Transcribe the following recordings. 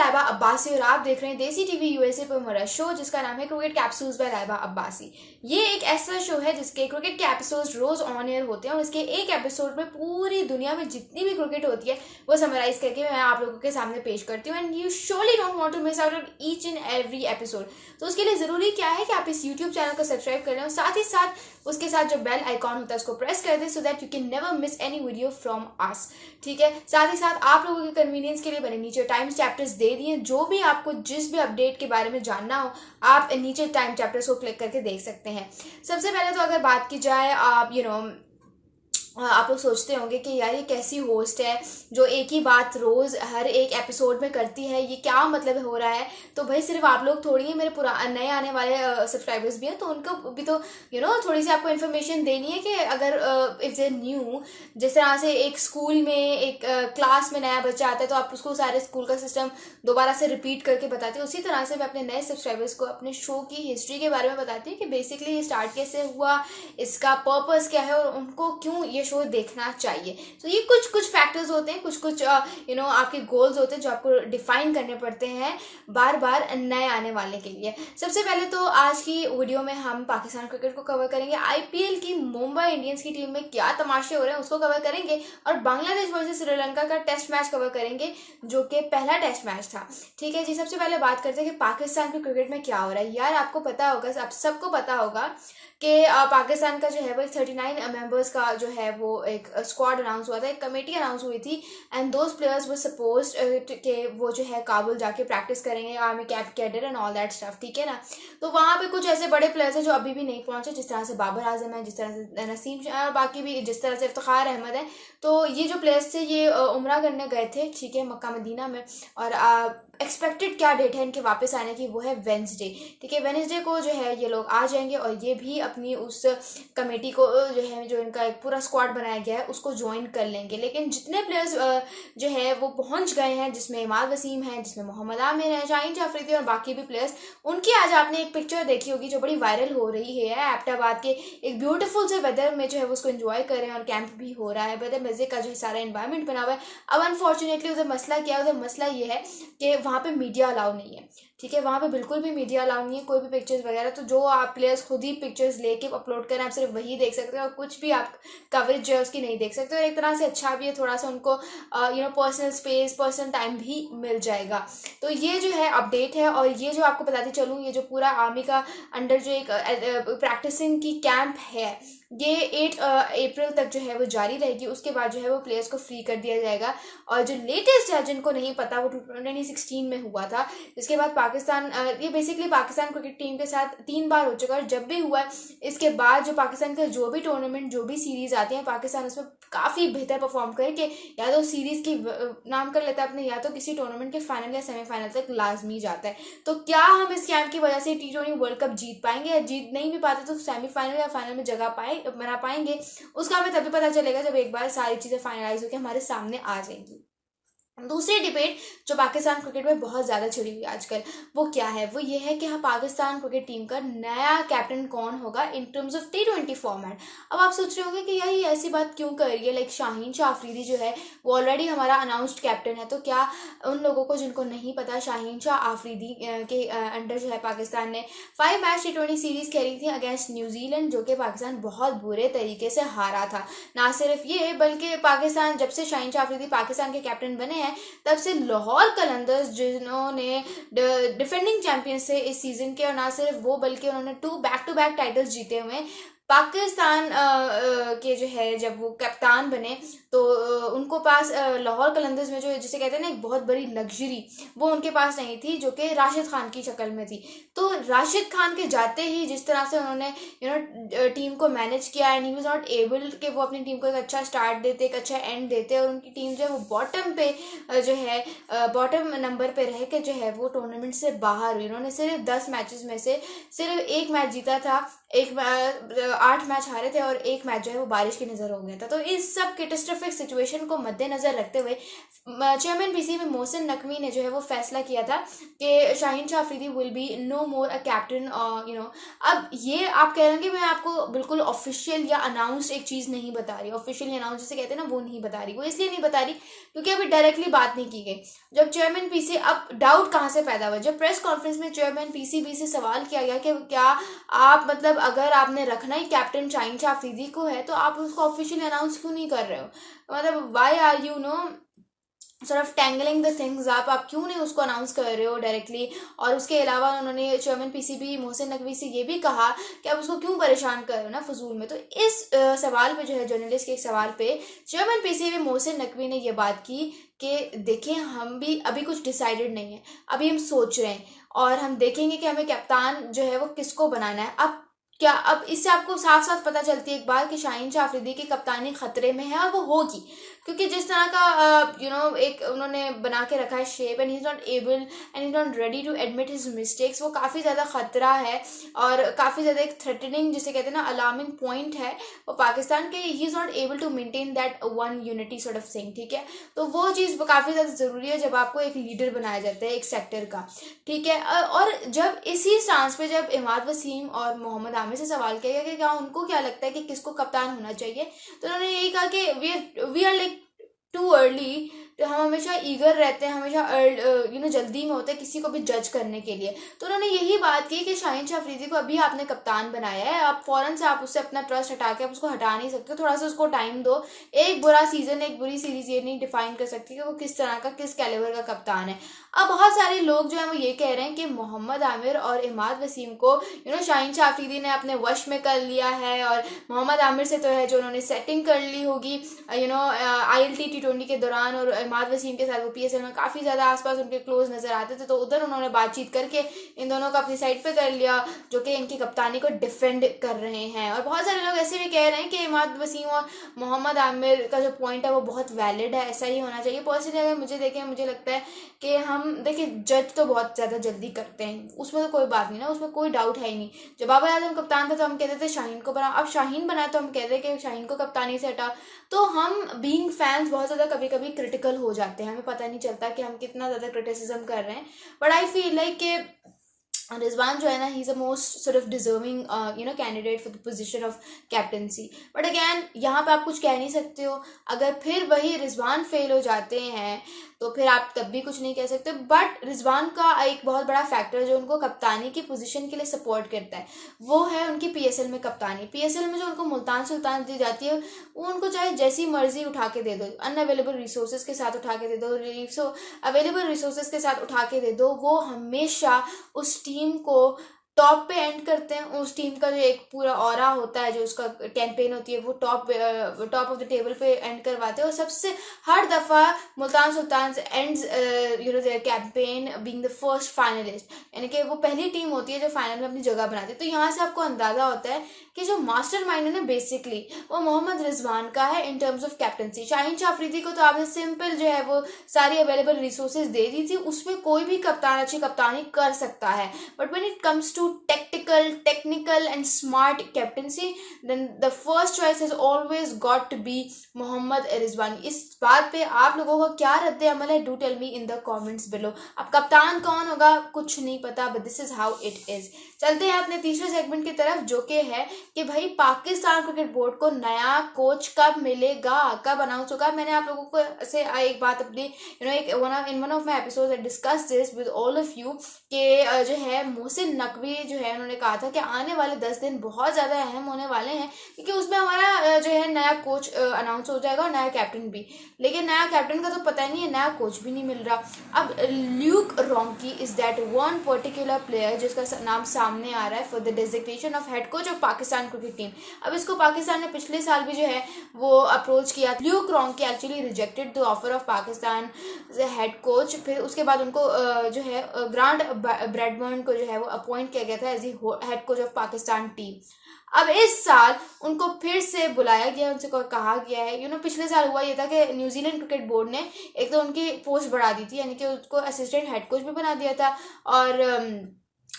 लाइबा अब्बासी और आप देख रहे हैं देसी टीवी यूएसए पर मेरा शो जिसका नाम है cricket capsules by Laiba Abbasi. ये एक ऐसा शो है जिसके क्रिकेट के एपिसोड्स रोज ऑन एयर होते हैं और इसके एक एपिसोड में पूरी दुनिया में जितनी भी क्रिकेट होती है वो समराइज करके मैं आप लोगों के सामने पेश करती हूँ and you surely don't want to miss out on each and every episode. तो उसके लिए जरूरी क्या है कि आप इस यूट्यूब चैनल को सब्सक्राइब कर लें और साथ ही साथ उसके साथ जो बेल आइकॉन होता है उसको प्रेस कर दें so that you can never miss any video from us. ठीक है, साथ ही साथ आप लोगों के कन्वीनियंस के लिए मैंने नीचे टाइम चैप्टर्स दे दिए, जो भी आपको जिस भी अपडेट के बारे में जानना हो आप नीचे टाइम चैप्टर्स को क्लिक करके देख सकते हैं। सबसे पहले तो अगर बात की जाए आप आप लोग सोचते होंगे कि यार ये कैसी होस्ट है जो एक ही बात रोज हर एक एपिसोड में करती है, ये क्या मतलब हो रहा है। तो भाई सिर्फ आप लोग थोड़ी ही मेरे नए आने वाले सब्सक्राइबर्स भी हैं तो उनको भी तो थोड़ी सी आपको इन्फॉर्मेशन देनी है कि अगर इफ दे न्यू, जिस तरह से एक स्कूल में एक क्लास में नया बच्चा आता है तो आप उसको सारे स्कूल का सिस्टम दोबारा से रिपीट करके बताते हैं, उसी तरह से मैं अपने नए सब्सक्राइबर्स को अपने शो की हिस्ट्री के बारे में बताती हूँ कि बेसिकली ये स्टार्ट कैसे हुआ, इसका पर्पस क्या है और उनको क्यों ये शो देखना चाहिए। तो ये कुछ फैक्टर्स होते हैं, कुछ आपके गोल्स होते हैं जो आपको डिफाइन करने पड़ते हैं बार बार नए आने वाले के लिए। सबसे पहले तो आज की वीडियो में हम पाकिस्तान क्रिकेट को कवर करेंगे, आईपीएल की मुंबई इंडियंस की टीम में क्या तमाशे हो रहे हैं उसको कवर करेंगे और बांग्लादेश वर्सेस श्रीलंका का टेस्ट मैच कवर करेंगे जो कि पहला टेस्ट मैच था। ठीक है जी, सबसे पहले बात करते हैं कि पाकिस्तान के क्रिकेट में क्या हो रहा है। यार आपको पता होगा, आप सबको पता होगा कि पाकिस्तान का जो है वो 39 मेंबर्स का जो है वो एक स्क्वाड अनाउंस हुआ था, एक कमेटी अनाउंस हुई थी and those players were supposed कि वो जो है काबुल जाके प्रैक्टिस करेंगे, army cadet and all that stuff. ठीक है ना, तो वहाँ पे कुछ ऐसे बड़े प्लेयर्स हैं जो अभी भी नहीं पहुंचे, जिस तरह से बाबर आजम है, जिस तरह से नसीम और बाकी भी, जिस तरह से इफ्तिखार अहमद है। तो ये जो प्लेयर्स थे ये उम्रा करने गए थे, ठीक है, मक्का मदीना में, और एक्सपेक्टेड क्या डेट है इनके वापस आने की, वो है वेडनेसडे। ठीक है, वेडनेसडे को जो है ये लोग आ जाएंगे और ये भी अपनी उस कमेटी को जो है, जो इनका एक पूरा स्क्वाड बनाया गया है, उसको ज्वाइन कर लेंगे। लेकिन जितने प्लेयर्स जो है वो पहुंच गए हैं, जिसमें इमाद वसीम है, जिसमें मोहम्मद आमिर है, शाहीन जाफरी और बाकी भी प्लेयर्स, उनकी आज आपने एक पिक्चर देखी होगी जो बड़ी वायरल हो रही है। एबटाबाद के एक ब्यूटीफुल से वेदर में जो है वो उसको एंजॉय कर रहे हैं और कैंप भी हो रहा है, बड़े मजे का जो है सारा एनवायरनमेंट बना हुआ है। अब अनफॉर्चुनेटली उधर मसला क्या है, उधर मसला ये है कि वहाँ पे मीडिया अलाउ नहीं है। ठीक है, वहाँ पे बिल्कुल भी मीडिया अलाउ नहीं है, कोई भी पिक्चर्स वगैरह, तो जो आप प्लेयर्स खुद ही पिक्चर्स लेके अपलोड करें आप सिर्फ वही देख सकते हो और कुछ भी आप कवरेज जो है उसकी नहीं देख सकते। और एक तरह से अच्छा भी है, थोड़ा सा उनको पर्सनल स्पेस, पर्सनल टाइम भी मिल जाएगा। तो ये जो है अपडेट है। और ये जो आपको बताती चलूँ, ये जो पूरा आर्मी का अंडर जो एक प्रैक्टिसिंग की कैंप है ये 8 अप्रैल तक जो है वो जारी रहेगी। उसके बाद जो है वो प्लेयर्स को फ्री कर दिया जाएगा। और जो लेटेस्ट है, जिनको नहीं पता, वो 2016 में हुआ था। इसके बाद पाकिस्तान, ये बेसिकली पाकिस्तान क्रिकेट टीम के साथ 3 बार हो चुका है। जब भी हुआ है इसके बाद जो पाकिस्तान का जो भी टूर्नामेंट, जो भी सीरीज आती है, पाकिस्तान उसमें काफ़ी बेहतर परफॉर्म करे कि या तो सीरीज की नाम कर लेता है अपने, या तो किसी टूर्नामेंट के फाइनल या सेमीफाइनल तक लाजमी जाता है। तो क्या हम इस कैंप की वजह से T20 वर्ल्ड कप जीत पाएंगे, या जीत नहीं भी पाते तो सेमीफाइनल या फाइनल में जगह बना पाएंगे, उसका हमें तभी पता चलेगा जब एक बार सारी चीजें फाइनलाइज होकर हमारे सामने आ जाएंगी। दूसरी डिबेट जो पाकिस्तान क्रिकेट में बहुत ज़्यादा छिड़ी हुई है आजकल, वो क्या है, वो ये है कि हाँ पाकिस्तान क्रिकेट टीम का नया कैप्टन कौन होगा in terms of T20 format. अब आप सोच रहे होंगे कि यार ये ऐसी बात क्यों कर रही है, लाइक शाहीन शाह अफरीदी जो है वो ऑलरेडी हमारा अनाउंस्ड कैप्टन है। तो क्या उन लोगों को जिनको नहीं पता, शाहीन शाह अफरीदी के अंडर जो है पाकिस्तान ने 5 मैच T20 सीरीज खेली थी अगेंस्ट न्यूजीलैंड, जो कि पाकिस्तान बहुत बुरे तरीके से हारा था। ना सिर्फ ये, बल्कि पाकिस्तान जब से शाहीन शाह अफरीदी पाकिस्तान के कैप्टन बने हैं तब से लाहौर कलंदर्स, जिन्होंने डिफेंडिंग चैंपियंस थे इस सीजन के, और ना सिर्फ वो बल्कि उन्होंने 2 बैक टू बैक टाइटल्स जीते हुए, पाकिस्तान के जो है जब वो कप्तान बने तो उनको पास लाहौर कलंदर्स में जो जिसे कहते हैं ना एक बहुत बड़ी लग्जरी, वो उनके पास नहीं थी, जो कि राशिद खान की शक्ल में थी। तो राशिद खान के जाते ही जिस तरह से उन्होंने टीम को मैनेज किया and he was not able कि वो अपनी टीम को एक अच्छा स्टार्ट देते, एक अच्छा एंड देते, और उनकी टीम जो है वो बॉटम पे जो है बॉटम नंबर पे रह के जो है वो टूर्नामेंट से बाहर हुई। उन्होंने सिर्फ 10 मैचेस में से सिर्फ 1 मैच जीता था एक 8 मैच हारे थे और एक मैच जो है वो बारिश की नज़र हो गया था। तो इस सब कैटास्ट्रोफिक सिचुएशन को मद्देनज़र रखते हुए चेयरमैन पीसीबी मोहसिन नकवी ने जो है वो फैसला किया था कि Shaheen Shah Afridi will be no more a captain. अब ये आप कह रहे हैं कि मैं आपको बिल्कुल ऑफिशियल या अनाउंस्ड एक चीज़ नहीं बता रही, ऑफिशियल अनाउंस जिसे कहते हैं ना, वो नहीं बता रही। वो इसलिए नहीं बता रही क्योंकि अभी डायरेक्टली बात नहीं की गई। जब चेयरमैन पीसी, अब डाउट कहाँ से पैदा हुआ, जब प्रेस कॉन्फ्रेंस में चेयरमैन पीसीबी से सवाल किया गया कि क्या आप मतलब अगर आपने रखना ही कैप्टन शाहीन शाह अफरीदी को है तो आप उसको ऑफिशियली अनाउंस क्यों नहीं कर रहे हो, मतलब why are you no sort of tangling the things, आप क्यों नहीं उसको अनाउंस कर रहे हो डायरेक्टली। और उसके अलावा उन्होंने चेयरमैन पीसीबी मोहसिन नकवी से ये भी कहा कि आप उसको क्यों परेशान कर रहे हो ना फजूल में। तो इस सवाल पे जो है, जर्नलिस्ट के एक सवाल पे चेयरमैन पीसीबी मोहसिन नकवी ने ये बात की कि देखिए हम भी अभी कुछ डिसाइडेड नहीं है, अभी हम सोच रहे हैं और हम देखेंगे कि हमें कप्तान जो है वो किसको बनाना है। अब क्या, अब इससे आपको साफ साफ पता चलती है एक बार कि शाहीन शाह अफरीदी की कप्तानी खतरे में है, और वो होगी क्योंकि जिस तरह का एक उन्होंने बना के रखा है shape, and he is not able and he is not ready to admit his mistakes, वो काफ़ी ज़्यादा खतरा है और काफ़ी ज़्यादा एक थ्रेटनिंग जिसे कहते हैं ना अलार्मिंग पॉइंट है वो पाकिस्तान के। He is not able to maintain that one unity sort of thing, ठीक है। तो वो चीज़ काफ़ी ज़्यादा ज़रूरी है जब आपको एक लीडर बनाया जाता है एक सेक्टर का, ठीक है। और जब इसी स्टांस पे जब इमाद वसीम और मोहम्मद आमिर से सवाल किया गया कि क्या उनको क्या लगता है कि किसको कप्तान होना चाहिए, तो उन्होंने यही कहा कि we are like too early, तो हम हमेशा ईगर रहते हैं, हमेशा जल्दी में होते हैं किसी को भी जज करने के लिए। तो उन्होंने यही बात की कि शाहीन शाह अफरीदी को अभी आपने कप्तान बनाया है, आप फौरन से आप उससे अपना ट्रस्ट हटा के आप उसको हटा नहीं सकते, थोड़ा सा उसको टाइम दो। एक बुरा सीजन, एक बुरी सीरीज ये नहीं डिफाइन कर सकती कि वो किस तरह का, किस कैलिबर का कप्तान है। अब बहुत सारे लोग जो है वो ये कह रहे हैं कि मोहम्मद आमिर और इमाद वसीम को शाहीन शाह अफरीदी ने अपने वश में कर लिया है, और मोहम्मद आमिर से तो है जो उन्होंने सेटिंग कर ली होगी ILT T20 के दौरान, और इमाद वसीम के साथ वो PSL में काफ़ी ज़्यादा आसपास उनके क्लोज नज़र आते थे, तो उधर उन्होंने बातचीत करके इन दोनों को अपनी साइड पे कर लिया जो कि इनकी कप्तानी को डिफेंड कर रहे हैं। और बहुत सारे लोग ऐसे भी कह रहे हैं कि इमाद वसीम और मोहम्मद आमिर का जो पॉइंट है वो बहुत वैलिड है, ऐसा ही होना चाहिए। पर्सनली अगर मुझे देखें, मुझे लगता है कि हम देखिए जज तो बहुत ज़्यादा जल्दी करते हैं, उसमें तो कोई बात नहीं ना, उसमें कोई डाउट है ही नहीं। जब बाबर आजम कप्तान था तो हम कहते थे शाहीन को बना, अब शाहीन बना तो हम कहते हैं कि शाहीन को कप्तानी से हटा। तो हम बीइंग फैंस बहुत ज़्यादा कभी कभी क्रिटिकल हो जाते हैं, हमें पता नहीं चलता कि हम कितना ज़्यादा क्रिटिसिज्म कर रहे हैं। बट आई फील लाइक कि रिजवान जो है ना, he is a most sort of deserving candidate for the position of captaincy. But again यहाँ पे आप कुछ कह नहीं सकते हो, अगर फिर वही रिजवान फेल हो जाते हैं तो फिर आप तब भी कुछ नहीं कह सकते। बट रिजवान का एक बहुत बड़ा फैक्टर जो उनको कप्तानी की पोजीशन के लिए सपोर्ट करता है वो है उनकी PSL में कप्तानी। PSL में जो उनको मुल्तान सुल्तान दी जाती है वो उनको चाहे जैसी मर्जी उठा के दे दो, अनअवेलेबल रिसोर्सेज के साथ उठा के दे दो, अवेलेबल रिसोर्सेज के साथ उठा के दे दो, वो हमेशा उस टीम को टॉप पे एंड करते हैं। उस टीम का जो एक पूरा ऑरा होता है, जो उसका कैंपेन होती है, वो टॉप ऑफ द टेबल पे एंड करवाते हैं। और सबसे हर दफ़ा Multan Sultan ends their campaign being the first finalist, यानी कि वो पहली टीम होती है जो फाइनल में अपनी जगह बनाती है। तो यहाँ से आपको अंदाज़ा होता है कि जो मास्टर माइंड है ना बेसिकली वो मोहम्मद रिजवान का है in terms of captaincy. Shaheen Shah Afridi को तो आपने सिंपल जो है वो सारी अवेलेबल रिसोर्सेज दे दी थी, उसमें कोई भी कप्तान अच्छी कप्तानी कर सकता है। But when it comes to technical and smart captaincy, then the first choice has always got to be Mohammad Rizwan. इस बात पे आप लोगों का क्या रद्द अमल है, do tell me in the comments below. अब कप्तान कौन होगा कुछ नहीं पता, but this is how it is. चलते हैं अपने तीसरे सेगमेंट की तरफ, जो कि है कि भाई पाकिस्तान क्रिकेट बोर्ड को नया कोच कब मिलेगा, कब अनाउंस होगा। मैंने आप लोगों को से एक बात अपनी in one of my episode I discuss this with all of you कि जो है मोहसिन नकवी जो है उन्होंने कहा था कि आने वाले 10 दिन बहुत ज़्यादा अहम होने वाले हैं, क्योंकि उसमें हमारा जो है नया कोच अनाउंस हो जाएगा और नया कैप्टन भी। लेकिन नया कैप्टन का तो पता ही नहीं है, नया कोच भी नहीं मिल रहा। अब Luke Ronchi is that one particular player जिसका नाम सामने आ रहा है for the designation of head coach of Pakistan cricket team. अब इसको पाकिस्तान ने पिछले साल भी जो है वो अप्रोच किया। Luke Ronchi actually rejected the offer of Pakistan head coach. फिर उसके बाद उनको जो है ग्रांट ब्रैडबर्न को जो है वो अपॉइंट किया गया था as head coach of Pakistan team. अब इस साल उनको फिर से बुलाया गया, उनसे कहा गया है पिछले साल हुआ ये था कि न्यूजीलैंड क्रिकेट बोर्ड ने एक तो उनकी पोस्ट बढ़ा दी थी, यानी कि उसको असिस्टेंट हेड कोच भी बना दिया था, और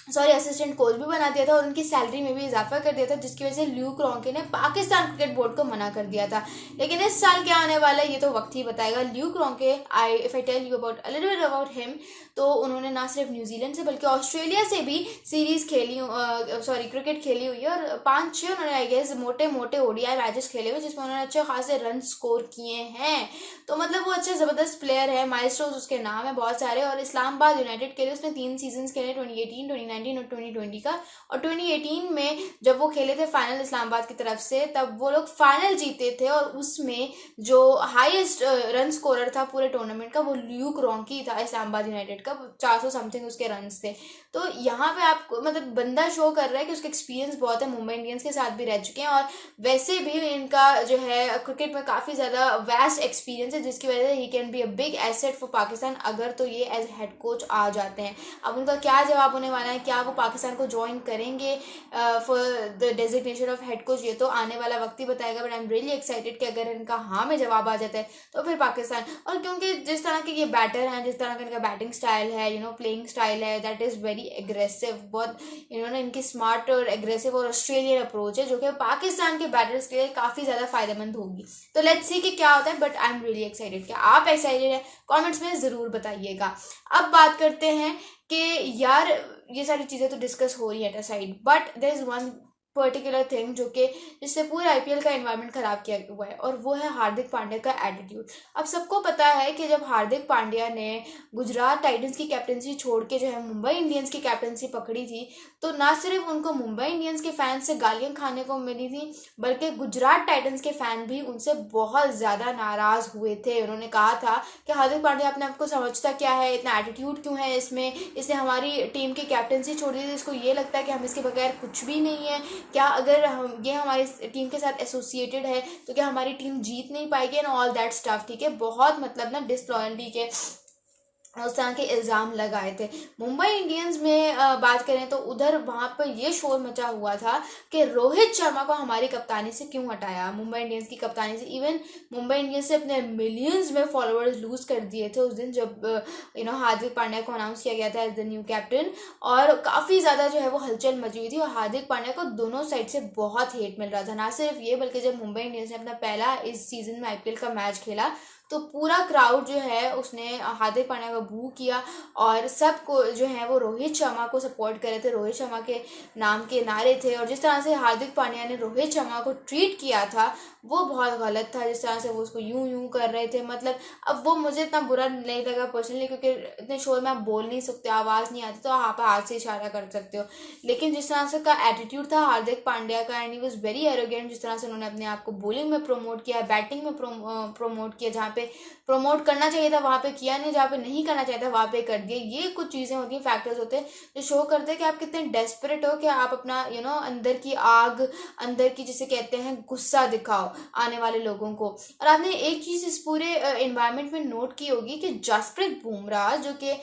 सॉरी असिस्टेंट कोच भी बना दिया था और उनकी सैलरी में भी इजाफा कर दिया था, जिसकी वजह से ल्यूक रॉन्के ने पाकिस्तान क्रिकेट बोर्ड को मना कर दिया था। लेकिन इस साल क्या होने वाला है ये तो वक्त ही बताएगा। Luke Ronchi, if I tell you about a little bit about him, तो उन्होंने ना सिर्फ न्यूजीलैंड से बल्कि ऑस्ट्रेलिया से भी सीरीज खेली, सॉरी क्रिकेट खेली हुई है, और 5-6 उन्होंने आई गेस मोटे मोटे ओडीआई मैचेस खेले हुए जिसमें उन्होंने अच्छे खासे रन स्कोर किए हैं। तो मतलब वो अच्छे ज़बरदस्त प्लेयर है, माइलस्टोन्स उसके नाम है बहुत सारे। और इस्लामाबाद यूनाइटेड के लिए उसने 3 सीजन खेले, 2018, 2019 और 2020 का। और 2018 में जब वो खेले थे फाइनल इस्लामाबाद की तरफ से, तब वो लोग फाइनल जीते थे, और उसमें जो हाईएस्ट रन स्कोरर था पूरे टूर्नामेंट का वो ल्यूक रॉन्की था इस्लामाबाद यूनाइटेड का, 400 समथिंग उसके रन थे। तो यहाँ पे आपको मतलब बंदा शो कर रहा है कि उसका एक्सपीरियंस बहुत है, मुंबई इंडियंस के साथ भी रह चुके हैं, और वैसे भी इनका जो है क्रिकेट में काफ़ी ज़्यादा वास्ट एक्सपीरियंस है, जिसकी वजह से he can be a big asset for Pakistan अगर तो ये एज हेड कोच आ जाते हैं। अब उनका क्या जवाब होने वाला है, क्या वो पाकिस्तान को ज्वाइन करेंगे for the designation of head coach, ये तो आने वाला वक्त ही बताएगा। But I am really excited कि अगर इनका हाँ में जवाब आ जाता है तो फिर पाकिस्तान, और क्योंकि जिस तरह के ये बैटर हैं, जिस तरह का इनका बैटिंग स्टाइल है, प्लेइंग स्टाइल है, दैट इज़ वेरी एग्रेसिव, बहुत इनकी स्मार्ट और एग्रेसिव और ऑस्ट्रेलियन अप्रोच है जो कि पाकिस्तान के बैटर्स के लिए काफ़ी ज़्यादा फायदेमंद होगी। तो लेट्स सी कि क्या होता है, but I am really excited. क्या आप एक्साइटेड है? कमेंट्स में ज़रूर बताइएगा। अब बात करते हैं कि यार ये सारी चीज़ें तो डिस्कस हो रही है at side, but there is one particular thing जो कि जिससे पूरे आईपीएल का एनवायरनमेंट खराब किया हुआ है, और वो है हार्दिक पांड्या का एटीट्यूड। अब सबको पता है कि जब हार्दिक पांड्या ने गुजरात टाइटंस की कैप्टनसी छोड़ के जो है मुंबई इंडियंस की कैप्टनसी पकड़ी थी, तो ना सिर्फ उनको मुंबई इंडियंस के फैंस से गालियां खाने को मिली थी, बल्कि गुजरात टाइटंस के फैन भी उनसे बहुत ज़्यादा नाराज़ हुए थे। उन्होंने कहा था कि हार्दिक पांड्या अपने आप को समझता क्या है, इतना एटीट्यूड क्यों है इसमें, इसने हमारी टीम की कैप्टनसी छोड़ दी थी, इसको ये लगता है कि हम इसके बगैर कुछ भी नहीं है क्या, अगर हम ये हमारी टीम के साथ एसोसिएटेड है तो क्या हमारी टीम जीत नहीं पाएगी, एंड ऑल दैट स्टफ। ठीक है, बहुत मतलब ना डिसलॉयल्टी के उस तरह के इल्ज़ाम लगाए थे। मुंबई इंडियंस में बात करें तो उधर वहाँ पर ये शोर मचा हुआ था कि रोहित शर्मा को हमारी कप्तानी से क्यों हटाया, मुंबई इंडियंस की कप्तानी से। इवन मुंबई इंडियंस से अपने मिलियंस में फॉलोअर्स लूज कर दिए थे उस दिन जब हार्दिक पांड्या को अनाउंस किया गया था एज द न्यू कैप्टन, और काफ़ी ज़्यादा जो है वो हलचल मची हुई थी, और हार्दिक पांड्या को दोनों साइड से बहुत हेट मिल रहा था। ना सिर्फ ये, बल्कि जब मुंबई इंडियंस ने अपना पहला इस सीज़न में आईपीएल का मैच खेला तो पूरा क्राउड जो है उसने हार्दिक पांड्या को बू किया, और सबको जो है वो रोहित शर्मा को सपोर्ट कर रहे थे, रोहित शर्मा के नाम के नारे थे। और जिस तरह से हार्दिक पांड्या ने रोहित शर्मा को ट्रीट किया था वो बहुत गलत था, जिस तरह से वो उसको यूं यूं कर रहे थे। मतलब अब वो मुझे इतना बुरा नहीं लगा पर्सनली, क्योंकि इतने शोर में आप बोल नहीं सकते, आवाज़ नहीं आती, तो आप हाथ से इशारा कर सकते हो। लेकिन जिस तरह से का एटीट्यूड था हार्दिक पांड्या का, and he was very arrogant, जिस तरह से उन्होंने अपने आप को बॉलिंग में प्रमोट किया, बैटिंग में प्रमोट किया, जहाँ पे प्रमोट करना चाहिए था वहाँ पे किया नहीं, जहाँ पे नहीं करना चाहिए था वहाँ पे कर दिया। ये कुछ चीज़ें होती हैं, फैक्टर्स होते हैं जो शो करते हैं कि आप कितने डेस्परेट हो, कि आप अपना अंदर की आग, अंदर की जिसे कहते हैं गुस्सा दिखाओ आने वाले लोगों को। और आपने एक चीज़ इस पूरे इन्वायरमेंट में नोट की होगी कि जसप्रीत बुमराह जो कि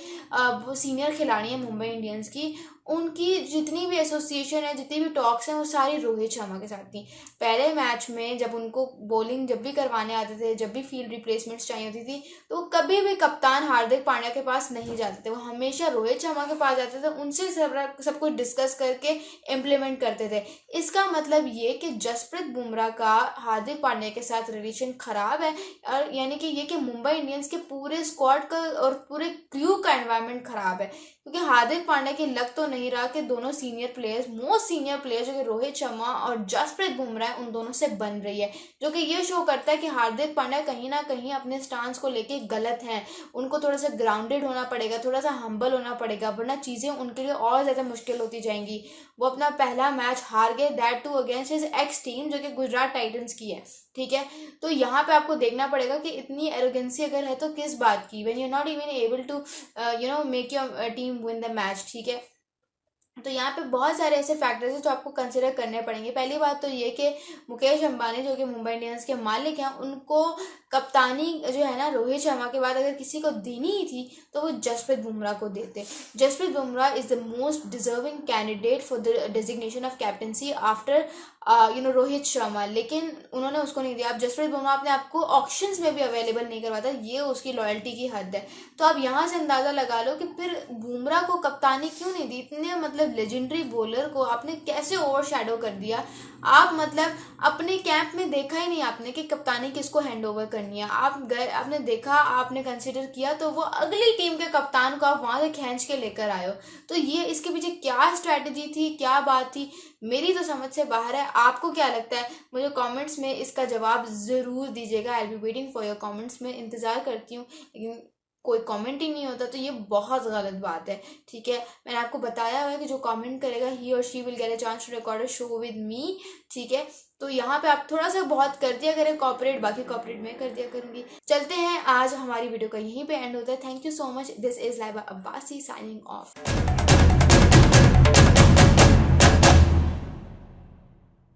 सीनियर खिलाड़ी है मुंबई इंडियंस की, उनकी जितनी भी एसोसिएशन है, जितनी भी टॉक्स हैं, वो सारी रोहित शर्मा के साथ थी। पहले मैच में जब उनको बॉलिंग जब भी करवाने आते थे, जब भी फील्ड रिप्लेसमेंट्स चाहिए होती थी, तो कभी भी कप्तान हार्दिक पांड्या के पास नहीं जाते थे, वो हमेशा रोहित शर्मा के पास जाते थे, उनसे सब कुछ डिस्कस करके इम्प्लीमेंट करते थे। इसका मतलब ये कि जसप्रीत बुमराह का हार्दिक पांड्या के साथ रिलेशन खराब है, और यानी कि ये कि मुंबई इंडियंस के पूरे स्क्वाड का और पूरे क्रू का एनवायरनमेंट खराब है, क्योंकि हार्दिक पांड्या की लग तो नहीं रहा कि दोनों senior players, most senior player जो कि रोहित शर्मा और जसप्रीत बुमराह उन दोनों से बन रही है, जो कि ये शो करता है कि हार्दिक पांड्या कहीं ना कहीं अपने स्टांस को लेके गलत हैं। उनको थोड़ा सा ग्राउंडेड होना पड़ेगा, थोड़ा सा हम्बल होना पड़ेगा, वरना चीज़ें उनके लिए और ज़्यादा मुश्किल होती जाएंगी। वो अपना पहला मैच हार गए, that too against his ex team जो कि गुजरात टाइटंस की है। ठीक है, तो यहाँ पे आपको देखना पड़ेगा कि इतनी एरोगेंसी अगर है तो किस बात की, when you are not even able to make your team win the match. ठीक है, तो यहाँ पे बहुत सारे ऐसे फैक्टर्स हैं जो आपको कंसिडर करने पड़ेंगे। पहली बात तो ये कि मुकेश अंबानी जो कि मुंबई इंडियंस के मालिक हैं, उनको कप्तानी जो है ना रोहित शर्मा के बाद अगर किसी को देनी ही थी तो वो जसप्रीत बुमराह को देते। Jasprit Bumrah is the most deserving candidate for the designation of captaincy after Rohit Sharma, लेकिन उन्होंने उसको नहीं दिया। अब जसप्रीत बुमराह अपने आपको ऑक्शंस में भी अवेलेबल नहीं करवाता, ये उसकी लॉयल्टी की हद है। तो आप यहाँ से अंदाज़ा लगा लो कि फिर बुमराह को कप्तानी क्यों नहीं दी। इतने मतलब लेजेंडरी बॉलर को आपने कैसे ओवर शैडो कर दिया। आप मतलब अपने कैंप में देखा ही नहीं आपने कि कप्तानी किसको हैंड ओवर करनी है। आप गए, आपने देखा, आपने कंसिडर किया, तो वो अगली टीम के कप्तान को आप वहाँ से खींच के लेकर आए हो। तो ये इसके पीछे क्या स्ट्रैटेजी थी, क्या बात थी, मेरी तो समझ से बाहर है। आपको क्या लगता है, मुझे कमेंट्स में इसका जवाब ज़रूर दीजिएगा। I will be waiting for your comments, में इंतज़ार करती हूँ, लेकिन कोई कमेंट ही नहीं होता, तो ये बहुत गलत बात है। ठीक है, मैंने आपको बताया हुआ है कि जो कमेंट करेगा ही और she will get a chance to record a show with me. ठीक है, तो यहाँ पे आप थोड़ा सा बहुत कर दिया करें कॉपरेट, बाकी कॉपरेट मैं कर दिया करूँगी। चलते हैं, आज हमारी वीडियो का यहीं पे एंड होता है। Thank you so much. This is Laiba Abbasi signing off.